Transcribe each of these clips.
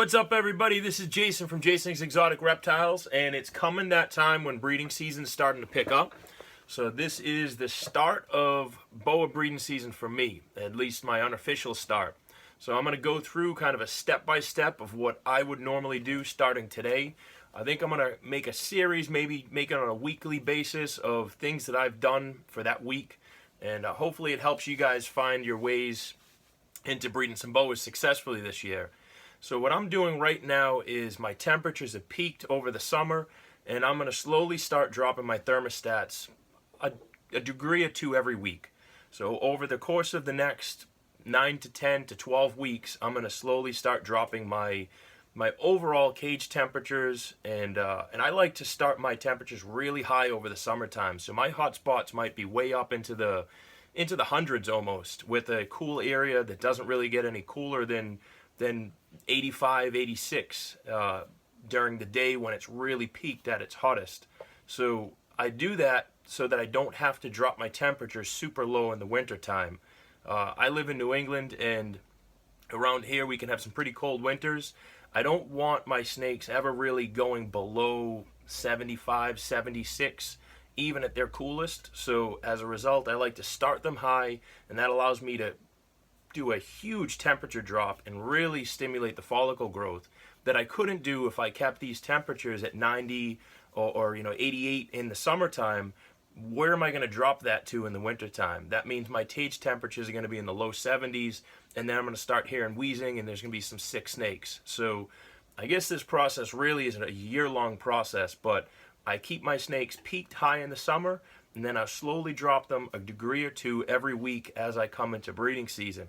What's up, everybody? This is Jason from Jason's Exotic Reptiles, and it's coming that time when breeding season's starting to pick up. So this is the start of boa breeding season for me, at least my unofficial start. So I'm going to go through kind of a step-by-step of what I would normally do starting today. I think I'm going to make a series, maybe make it on a weekly basis, of things that I've done for that week. And hopefully it helps you guys find your ways into breeding some boas successfully this year. So what I'm doing right now is my temperatures have peaked over the summer, and I'm going to slowly start dropping my thermostats a degree or two every week. So over the course of the next 9 to 10 to 12 weeks, I'm going to slowly start dropping my overall cage temperatures, and I like to start my temperatures really high over the summertime. So my hot spots might be way up into the hundreds almost, with a cool area that doesn't really get any cooler than 85, 86 during the day when it's really peaked at its hottest. So I do that so that I don't have to drop my temperature super low in the winter time. I live in New England, and around here we can have some pretty cold winters. I don't want my snakes ever really going below 75, 76, even at their coolest. So as a result, I like to start them high, and that allows me to do a huge temperature drop and really stimulate the follicle growth that I couldn't do if I kept these temperatures at 90 or 88 in the summertime. Where am I going to drop that to in the wintertime? That means my cage temperatures are going to be in the low 70s, and then I'm going to start hearing wheezing, and there's going to be some sick snakes. So I guess this process really isn't a year-long process, but I keep my snakes peaked high in the summer, and then I slowly drop them a degree or two every week as I come into breeding season.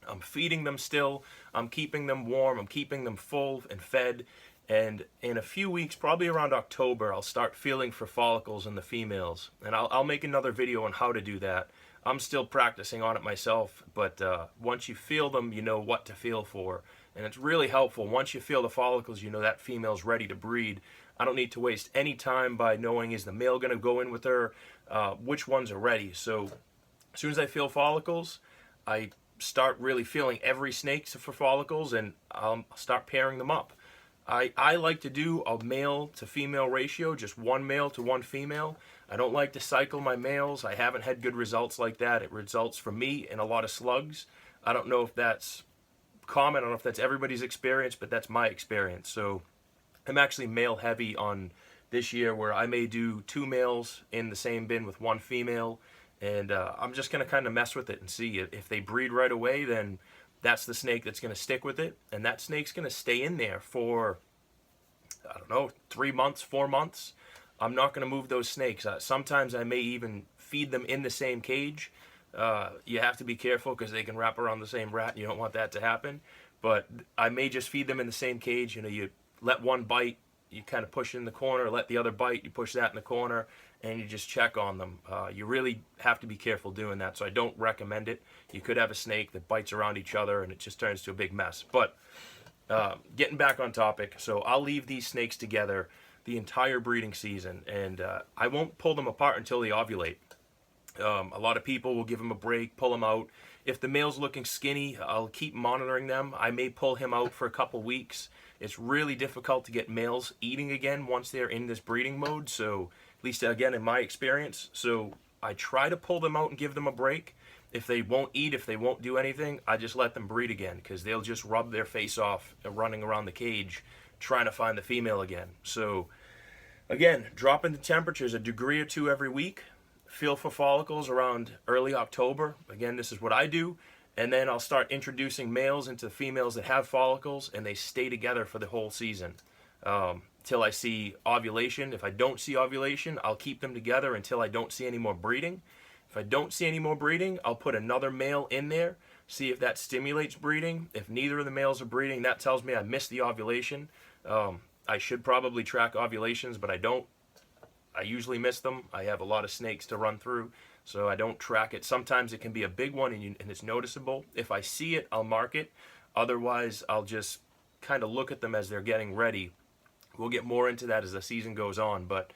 I'm feeding them still, I'm keeping them warm, I'm keeping them full and fed, and in a few weeks, probably around October, I'll start feeling for follicles in the females. And I'll make another video on how to do that. I'm still practicing on it myself, but once you feel them, you know what to feel for. And it's really helpful. Once you feel the follicles, you know that female's ready to breed. I don't need to waste any time by knowing, is the male going to go in with her, which ones are ready. So as soon as I feel follicles, I start really feeling every snake for follicles, and I'll start pairing them up. I like to do a male to female ratio, just one male to one female. I don't like to cycle my males. I haven't had good results like that. It results for me in a lot of slugs. I don't know if that's common, I don't know if that's everybody's experience, but that's my experience. So I'm actually male heavy on this year, where I may do 2 males in the same bin with 1 female. And I'm just going to kind of mess with it and see if they breed right away, then that's the snake that's going to stick with it. And that snake's going to stay in there for, I don't know, 3 months, 4 months. I'm not going to move those snakes. Sometimes I may even feed them in the same cage. You have to be careful because they can wrap around the same rat, and you don't want that to happen. But I may just feed them in the same cage. You let one bite, you kind of push it in the corner, let the other bite, you push that in the corner, and you just check on them. You really have to be careful doing that, so I don't recommend it. You could have a snake that bites around each other, and it just turns to a big mess. But getting back on topic, so I'll leave these snakes together the entire breeding season, and I won't pull them apart until they ovulate. A lot of people will give them a break, pull them out. If the male's looking skinny, I'll keep monitoring them. I may pull him out for a couple weeks. It's really difficult to get males eating again once they're in this breeding mode, so at least again in my experience. So I try to pull them out and give them a break. If they won't eat, if they won't do anything, I just let them breed again, because they'll just rub their face off running around the cage trying to find the female again. So again, dropping the temperatures a degree or two every week. Feel for follicles around early October. Again, this is what I do. And then I'll start introducing males into females that have follicles, and they stay together for the whole season till I see ovulation. If I don't see ovulation, I'll keep them together until I don't see any more breeding. If I don't see any more breeding, I'll put another male in there, see if that stimulates breeding. If neither of the males are breeding, that tells me I missed the ovulation. I should probably track ovulations, but I don't. I usually miss them. I have a lot of snakes to run through, so I don't track it. Sometimes it can be a big one and it's noticeable. If I see it, I'll mark it. Otherwise, I'll just kind of look at them as they're getting ready. We'll get more into that as the season goes on, but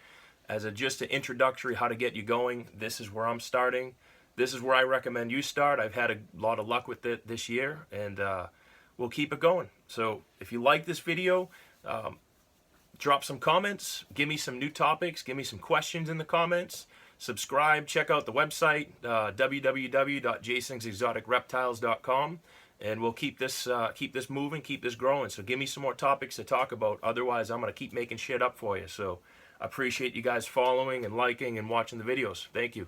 as just an introductory how to get you going, this is where I'm starting. This is where I recommend you start. I've had a lot of luck with it this year, and we'll keep it going. So if you like this video, drop some comments, give me some new topics, give me some questions in the comments, subscribe, check out the website, www.jasonsexoticreptiles.com, and we'll keep this moving, keep this growing. So give me some more topics to talk about. Otherwise, I'm going to keep making shit up for you. So I appreciate you guys following and liking and watching the videos. Thank you.